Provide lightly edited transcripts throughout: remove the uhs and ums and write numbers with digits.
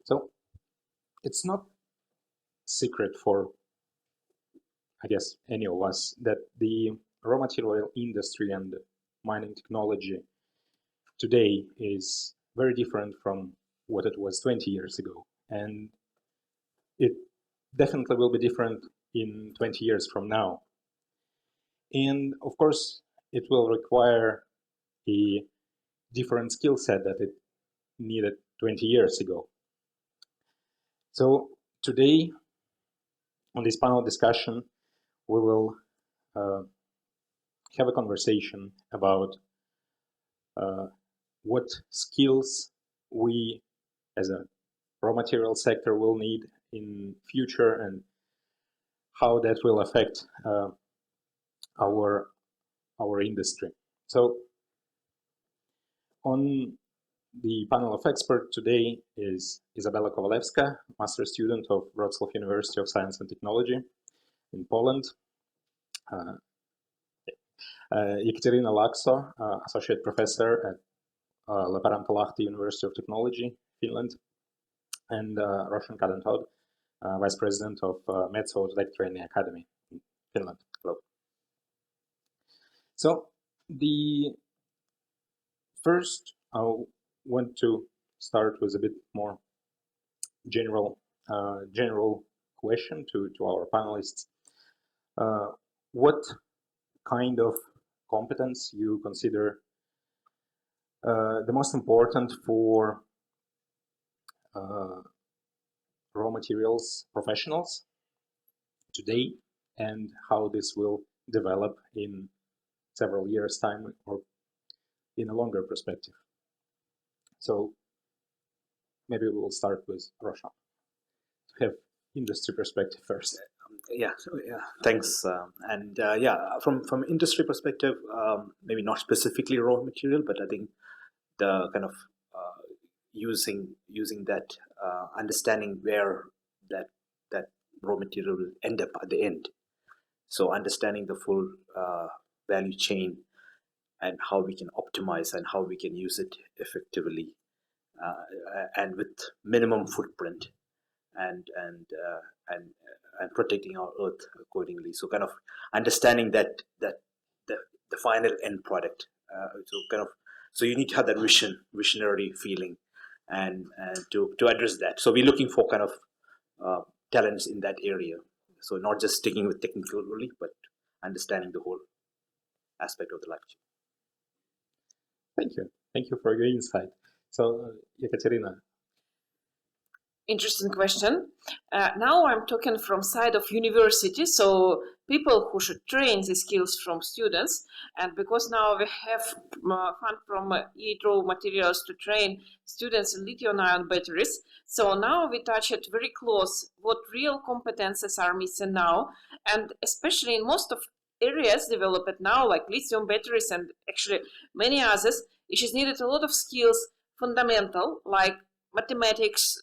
So it's not secret for, I guess, any of us that the raw material industry and mining technology today is very different from what it was 20 years ago. And it definitely will be different in 20 years from now. And of course, it will require a different skill set that it needed 20 years ago. So today, on this panel discussion, we will have a conversation about what skills we as a raw material sector will need in future and how that will affect our industry. So on the panel of experts today is Izabela Kowalewska, master student of Wrocław University of Science and Technology in Poland. Ekaterina Laakso, associate professor at Lappeenranta University of Technology, Finland, and Roshan Kadanthode, vice president of Metso Outotec Training Academy in Finland. Hello. So the first, I want to start with a bit more general question to our panelists. What kind of competence you consider the most important for raw materials professionals today, and how this will develop in several years' time or in a longer perspective? So maybe we will start with Roshan to have industry perspective first. Thanks. From industry perspective, maybe not specifically raw material, but I think the kind of using that understanding where that raw material will end up at the end. So understanding the full value chain and how we can optimize and how we can use it effectively and with minimum footprint and protecting our earth accordingly. So kind of understanding that the final end product. So you need to have that visionary feeling and to address that. So we're looking for kind of talents in that area. So not just sticking with technical only, but understanding the whole aspect of the life chain. Thank you for your insight. So Ekaterina. Interesting question. Now I'm talking from side of university, so people who should train the skills from students, and because now we have fund from raw materials to train students in lithium-ion batteries, so now we touch it very close what real competences are missing now, and especially in most of areas developed now, like lithium batteries and actually many others, it is needed a lot of skills, fundamental, like mathematics,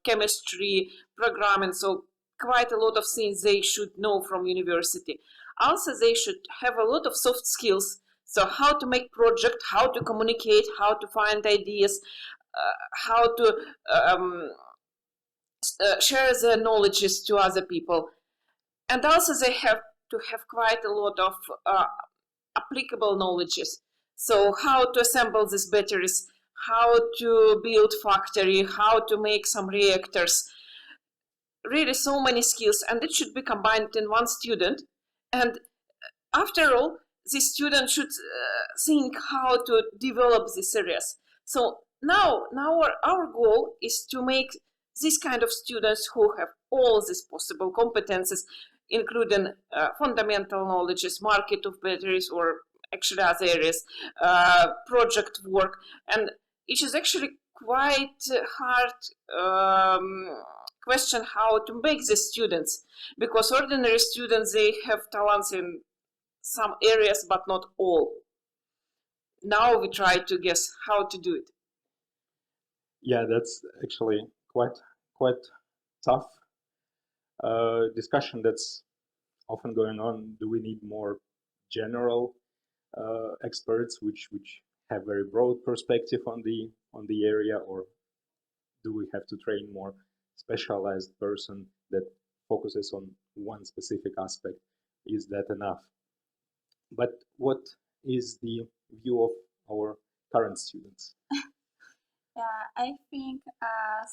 chemistry, programming, so quite a lot of things they should know from university. Also, they should have a lot of soft skills, so how to make project, how to communicate, how to find ideas, how to share their knowledges to other people. And also they have to have quite a lot of applicable knowledges. So how to assemble these batteries, how to build factory, how to make some reactors. Really so many skills, and it should be combined in one student. And after all, this student should think how to develop these areas. So now our goal is to make this kind of students who have all these possible competences, including fundamental knowledges, market of batteries, or actually other areas, project work. And it is actually quite hard question how to make these students, because ordinary students, they have talents in some areas, but not all. Now we try to guess how to do it. Yeah, that's actually quite tough discussion that's often going on. Do we need more general experts which have very broad perspective on the area, or do we have to train more specialized person that focuses on one specific aspect? Is that enough? But what is the view of our current students? Yeah, I think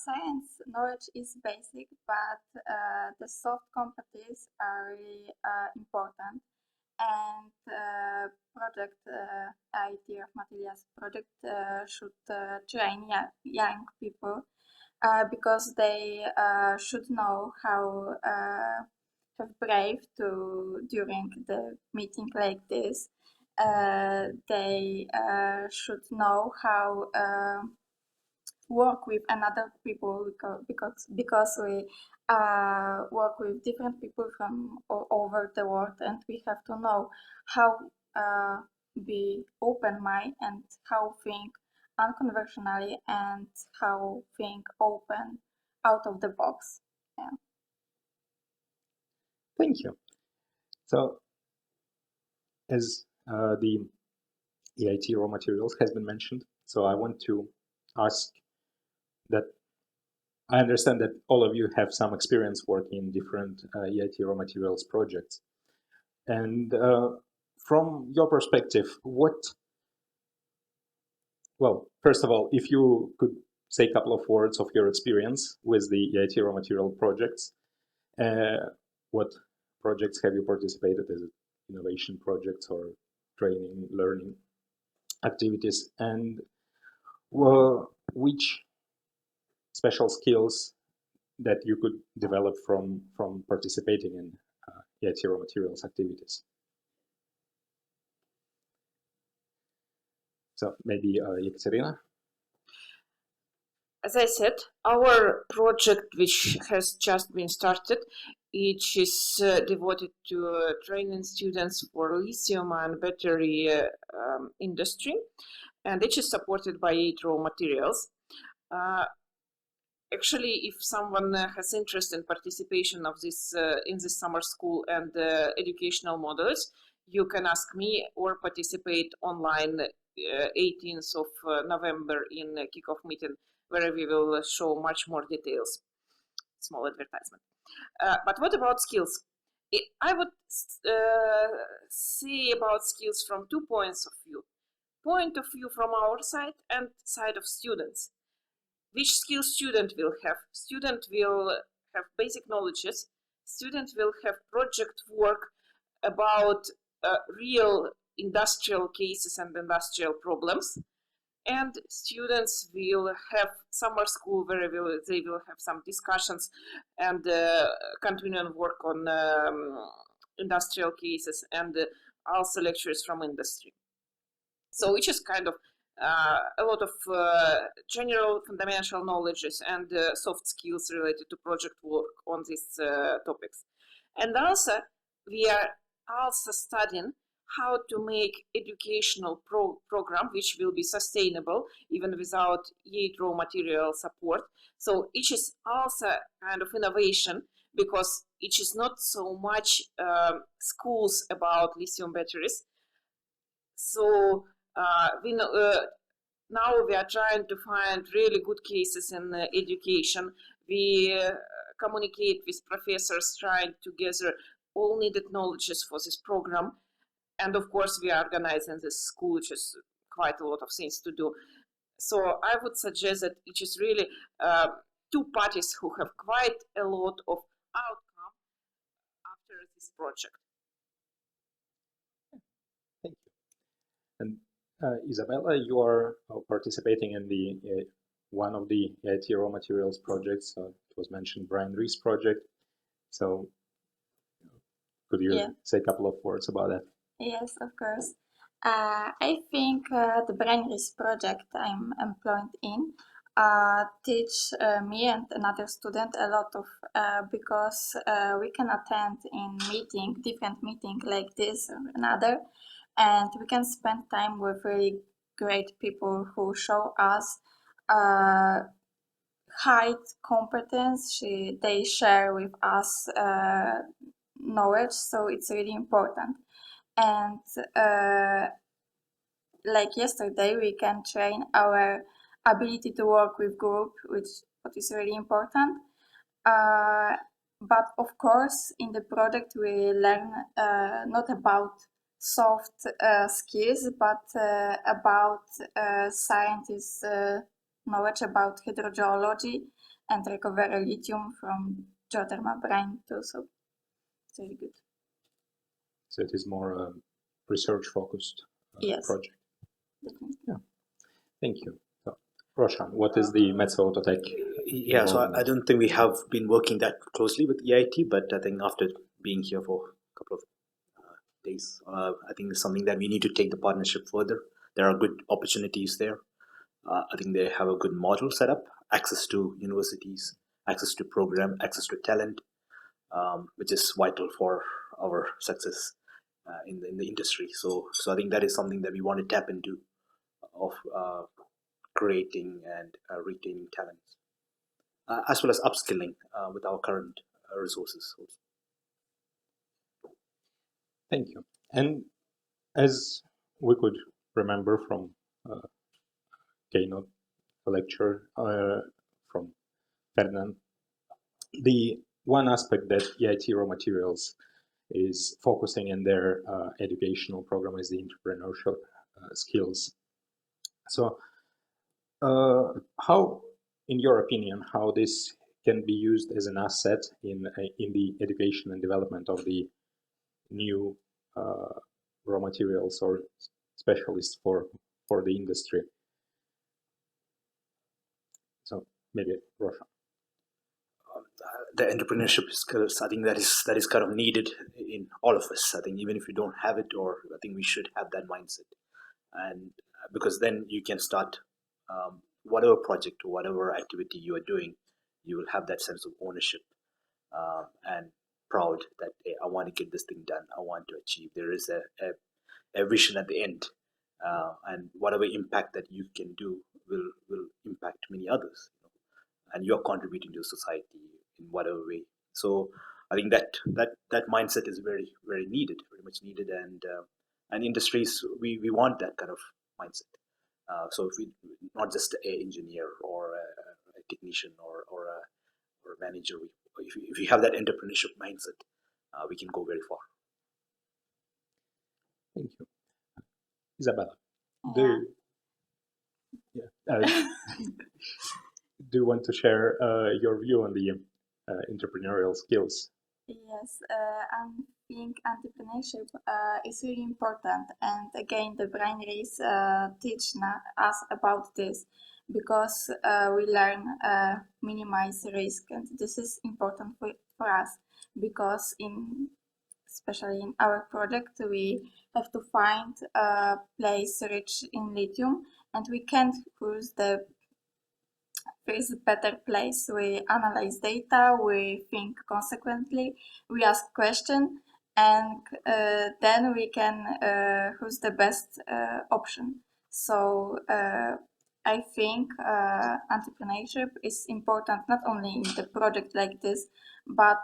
science knowledge is basic, but the soft competencies are really important. And project IT of materials project should train young people because they should know how have brave to during the meeting like this. They should know how work with another people because we work with different people from all over the world, and we have to know how be open mind and how think unconventionally and how think open out of the box. Yeah. Thank you. So, as the EIT raw materials has been mentioned, so I want to ask that I understand that all of you have some experience working in different EIT raw materials projects. And from your perspective, well, first of all, if you could say a couple of words of your experience with the EIT raw material projects, what projects have you participated? Is it innovation projects or training, learning activities? And which special skills that you could develop from participating in EIT raw materials activities? So maybe Ekaterina? As I said, our project, which has just been started, which is devoted to training students for lithium-ion battery industry, and it is supported by EIT raw materials. Actually, if someone has interest in participation of this in this summer school and educational modules, you can ask me or participate online 18th of November in a kickoff meeting, where we will show much more details. Small advertisement. But what about skills? I would say about skills from 2 points of view. Point of view from our side and side of students. Which skills student will have? Student will have basic knowledges. Student will have project work about real industrial cases and industrial problems. And students will have summer school where they will have some discussions and continuing work on industrial cases and also lectures from industry. So which is kind of a lot of general fundamental knowledges and soft skills related to project work on these topics. And also, we are also studying how to make educational program which will be sustainable even without EIT raw material support. So it is also kind of innovation because it is not so much schools about lithium batteries. So we know, now we are trying to find really good cases in education. We communicate with professors, trying to gather all needed knowledges for this program. And of course, we are organizing this school, which is quite a lot of things to do. So I would suggest that it is really two parties who have quite a lot of outcome after this project. Thank you. And Izabela, you are participating in the one of the EIT raw materials projects. It was mentioned BrineRIS project. So could you say a couple of words about that? Yes, of course. I think the BrineRIS project I'm employed in teach me and another student a lot of because we can attend in different meeting like this or another, and we can spend time with really great people who show us high competence. They share with us knowledge, so it's really important. And like yesterday, we can train our ability to work with group, which what is really important. But of course, in the project, we learn not about soft skills, but about scientists' knowledge about hydrogeology and recovery lithium from geothermal brine too. So it's really good. So it is more research-focused Yes. project. Definitely. Yeah. Thank you. So, Roshan, what is the Metso Outotec? Yeah, so I don't think we have been working that closely with EIT, but I think after being here for a couple of days, I think it's something that we need to take the partnership further. There are good opportunities there. I think they have a good model set up, access to universities, access to program, access to talent, which is vital for our success in the industry. So I think that is something that we want to tap into, of creating and retaining talents, as well as upskilling with our current resources. Thank you. And as we could remember from keynote lecture from Ferdinand, the one aspect that EIT Raw Materials is focusing in their educational program is the entrepreneurship skills. So how, in your opinion, how this can be used as an asset in the education and development of the new raw materials or specialists for the industry? So maybe Roshan. The entrepreneurship skills, I think that is kind of needed in all of us. I think even if you don't have it, or I think we should have that mindset, and because then you can start whatever project or whatever activity you are doing, you will have that sense of ownership and proud that, hey, I want to get this thing done. I want to achieve. There is a vision at the end, and whatever impact that you can do will impact many others, and you're contributing to society in whatever way. So I think that mindset is very, very needed, very much needed, and industries, we want that kind of mindset. So if we not just an engineer or a technician or a manager, if we have that entrepreneurship mindset, we can go very far. Thank you. Izabela, do you want to share your view on the entrepreneurial skills? Yes, I think entrepreneurship is really important, and again, the BrineRIS teach us about this, because we learn minimize risk, and this is important for us, because especially in our project, we have to find a place rich in lithium, and we can't choose the first better place. We analyze data, we think consequently, we ask questions, and then we can choose the best option. So I think entrepreneurship is important not only in the project like this, but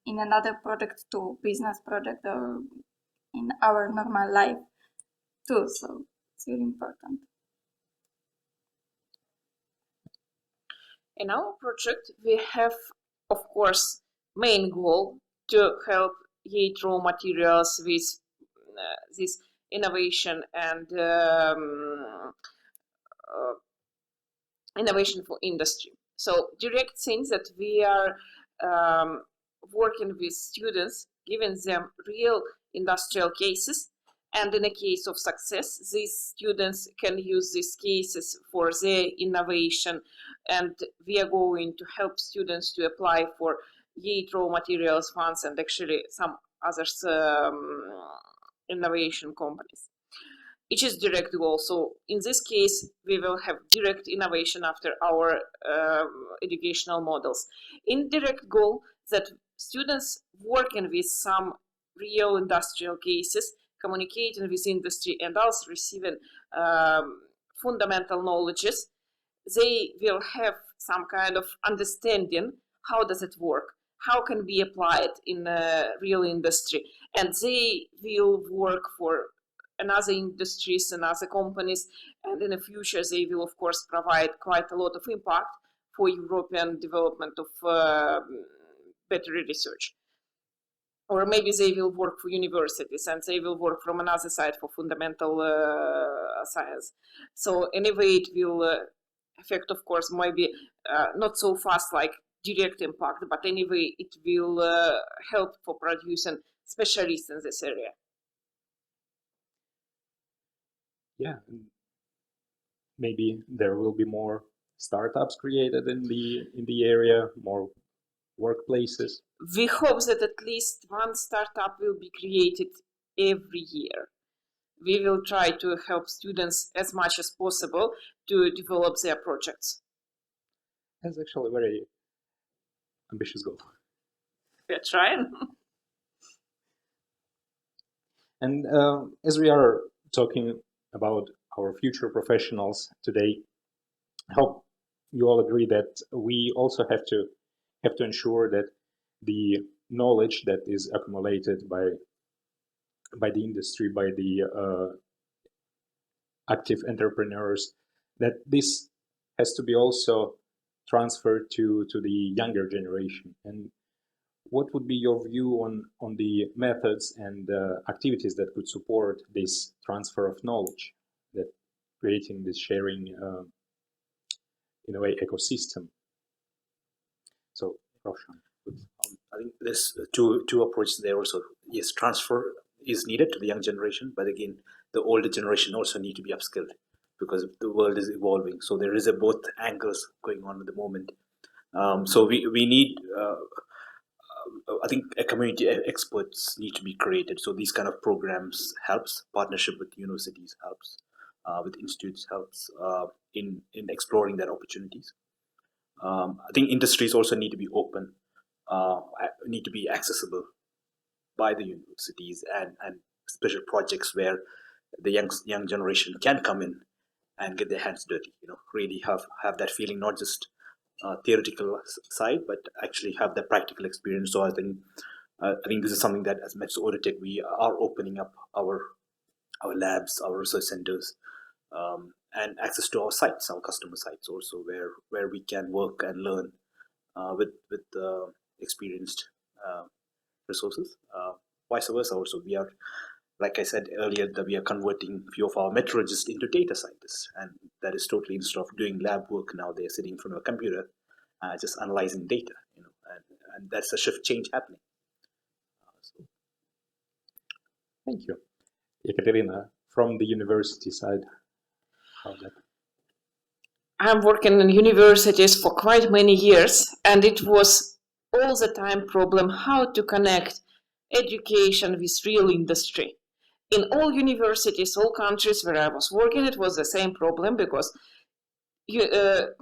in another project too, business project, or in our normal life too. So it's really important. In our project, we have, of course, main goal to help EIT Raw Materials with this innovation and innovation for industry. So direct things that we are working with students, giving them real industrial cases, and in a case of success, these students can use these cases for their innovation, and we are going to help students to apply for EIT Raw Materials funds and actually some other innovation companies. It is direct goal. So in this case, we will have direct innovation after our educational models. Indirect goal, that students working with some real industrial cases, communicating with industry, and also receiving fundamental knowledges, they will have some kind of understanding how does it work, how can be applied in real industry, and they will work for another industries and other companies, and in the future they will of course provide quite a lot of impact for European development of battery research. Or maybe they will work for universities and they will work from another side for fundamental science. So anyway, it will affect, of course, maybe not so fast like direct impact, but anyway, it will help for producing specialists in this area. Yeah, maybe there will be more startups created in the area, more workplaces. We hope that at least one startup will be created every year. We will try to help students as much as possible to develop their projects. That's actually a very ambitious goal. We're trying. And as we are talking about our future professionals today, I hope you all agree that we also have to ensure that the knowledge that is accumulated by the industry, by the active entrepreneurs, that this has to be also transferred to the younger generation. And what would be your view on the methods and activities that could support this transfer of knowledge, that creating this sharing, in a way, ecosystem? So, Roshan. I think there's two approaches there also. Yes, transfer is needed to the young generation, but again, the older generation also need to be upskilled because the world is evolving. So there is both angles going on at the moment. So we need, I think, a community experts need to be created. So these kind of programs helps. Partnership with universities helps. With institutes helps in exploring their opportunities. I think industries also need to be open, need to be accessible by the universities and special projects where the young generation can come in and get their hands dirty. Really have that feeling, not just theoretical side, but actually have that practical experience. So I think this is something that as Metso Outotec we are opening up our labs, our research centers, and access to our sites, our customer sites also, where we can work and learn with experienced resources. Vice versa also, we are, like I said earlier, that we are converting few of our meteorologists into data scientists, and that is totally, instead of doing lab work, now they're sitting in front of a computer just analyzing data, and that's a shift change happening. So. Thank you. Ekaterina, from the university side, how's that? I'm working in universities for quite many years, and it was all the time problem how to connect education with real industry. In all universities, all countries where I was working, it was the same problem because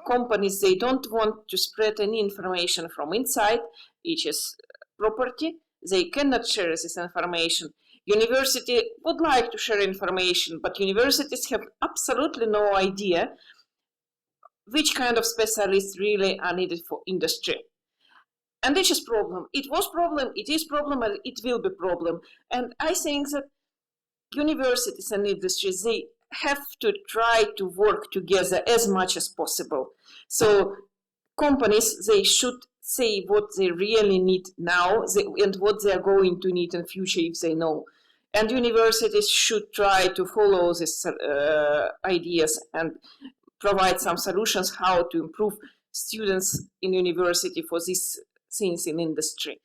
companies, they don't want to spread any information from inside, which is property. They cannot share this information. University would like to share information, but universities have absolutely no idea which kind of specialists really are needed for industry. And this is problem. It was problem, it is problem, and it will be problem. And I think that universities and industries, they have to try to work together as much as possible. So companies, they should say what they really need now and what they are going to need in future if they know. And universities should try to follow these ideas and provide some solutions how to improve students in university for these things in industry.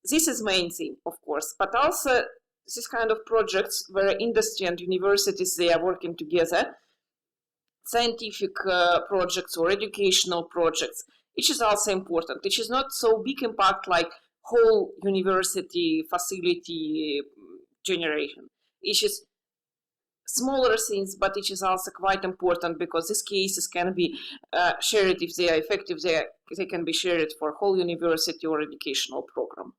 This is main thing, of course, but also this kind of projects where industry and universities, they are working together, scientific projects or educational projects, which is also important. It is not so big impact like whole university facility generation. It is smaller things, but it is also quite important because these cases can be shared if they are effective. They can be shared for whole university or educational program.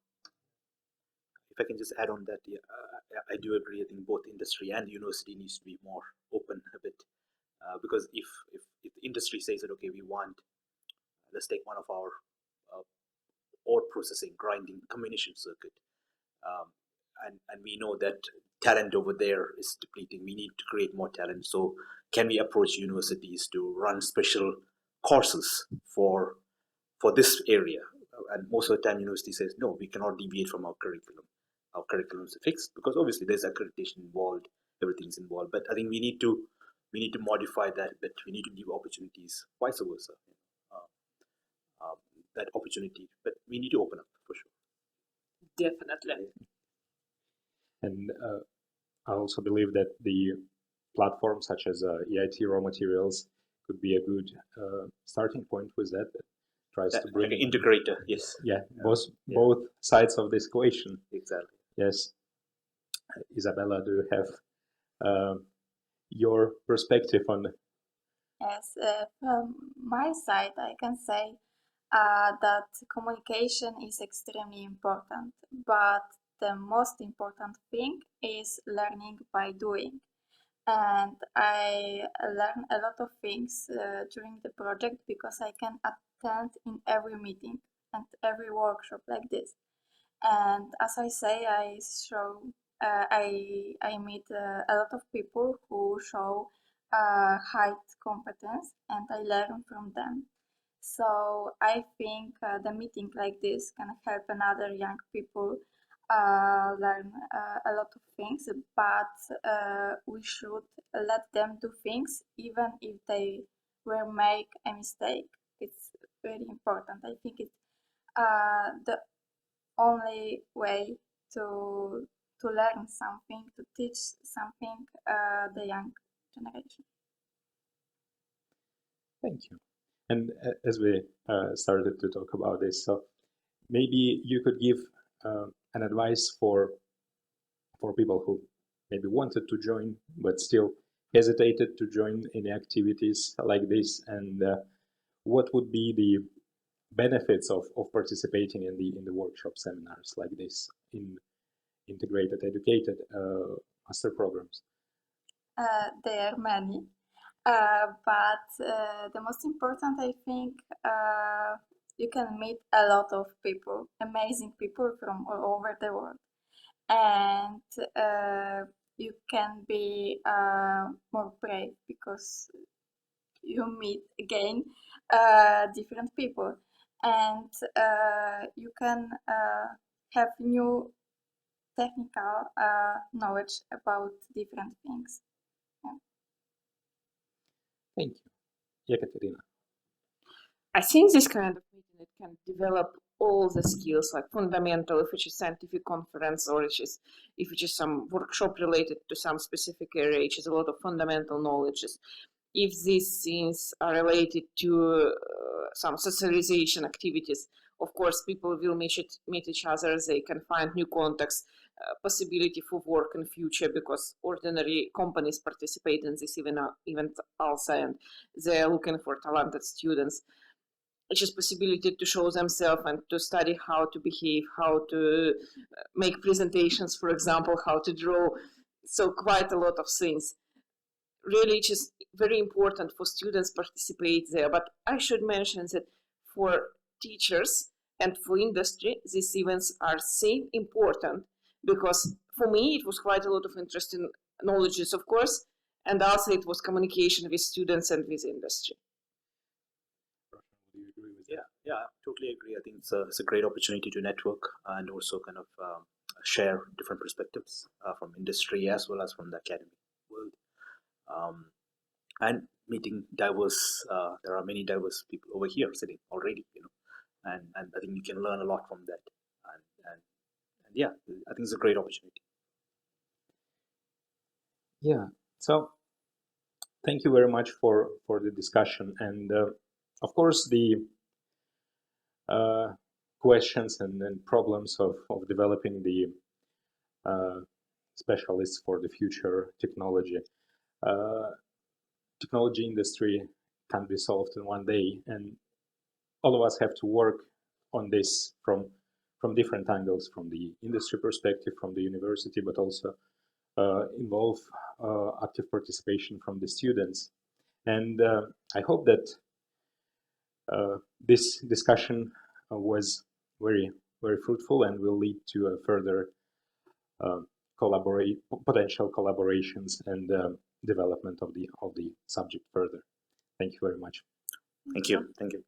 If I can just add on that, yeah, I do agree. I think both industry and university needs to be more open a bit, because if industry says that, okay, we want, let's take one of our ore processing, grinding, combination circuit, and we know that talent over there is depleting. We need to create more talent. So can we approach universities to run special courses for this area. And most of the time, university says, no, we cannot deviate from our curriculum. Our curriculum is fixed because obviously there's accreditation involved, everything's involved. But I think we need to modify that. But we need to give opportunities, vice versa. That opportunity, but we need to open up for sure. Definitely. And I also believe that the platforms such as EIT raw materials could be a good starting point with that. That tries to bring like an integrator. Yes. Yeah, both sides of this equation. Exactly. Yes. Izabela, do you have your perspective on? Yes, from my side, I can say that communication is extremely important, but the most important thing is learning by doing. And I learn a lot of things during the project because I can attend in every meeting and every workshop like this. And as I say, I meet a lot of people who show high competence, and I learn from them. So I think the meeting like this can help another young people learn a lot of things, but we should let them do things even if they will make a mistake. It's very important. I think it's the only way to learn something, to teach something the young generation. Thank you. And as we started to talk about this, so maybe you could give an advice for people who maybe wanted to join but still hesitated to join any activities like this, and what would be the benefits of participating in the workshop seminars like this in integrated educated master programs? There are many, but the most important, I think, you can meet a lot of people, amazing people from all over the world, and you can be more brave because you meet again different people, and you can have new technical knowledge about different things. Thank you. Ekaterina. I think this kind of meeting, it can develop all the skills, like fundamental, if it's a scientific conference or if it's some workshop related to some specific area, which is a lot of fundamental knowledges. If these things are related to some socialization activities, of course, people will meet each other, they can find new contacts, possibility for work in future, because ordinary companies participate in this event also, and they're looking for talented students. It's just possibility to show themselves and to study how to behave, how to make presentations, for example, how to draw. So quite a lot of things. Really, it's just very important for students participate there. But I should mention that for teachers and for industry, these events are same important, because for me, it was quite a lot of interesting knowledges, of course, and also it was communication with students and with industry. Do you agree with that? Yeah, I totally agree. I think it's a great opportunity to network and also kind of share different perspectives from industry as well as from the academic world. And meeting diverse, there are many diverse people over here sitting already, and I think you can learn a lot from that. And yeah, I think it's a great opportunity. Yeah. So thank you very much for the discussion, and of course the questions and problems of developing the specialists for the future technology. Technology industry can't be solved in one day, and all of us have to work on this from different angles, from the industry perspective, from the university, but also involve active participation from the students. And I hope that this discussion was very, very fruitful and will lead to a further potential collaborations and development of the subject further. Thank you very much. Thank you. Thank you.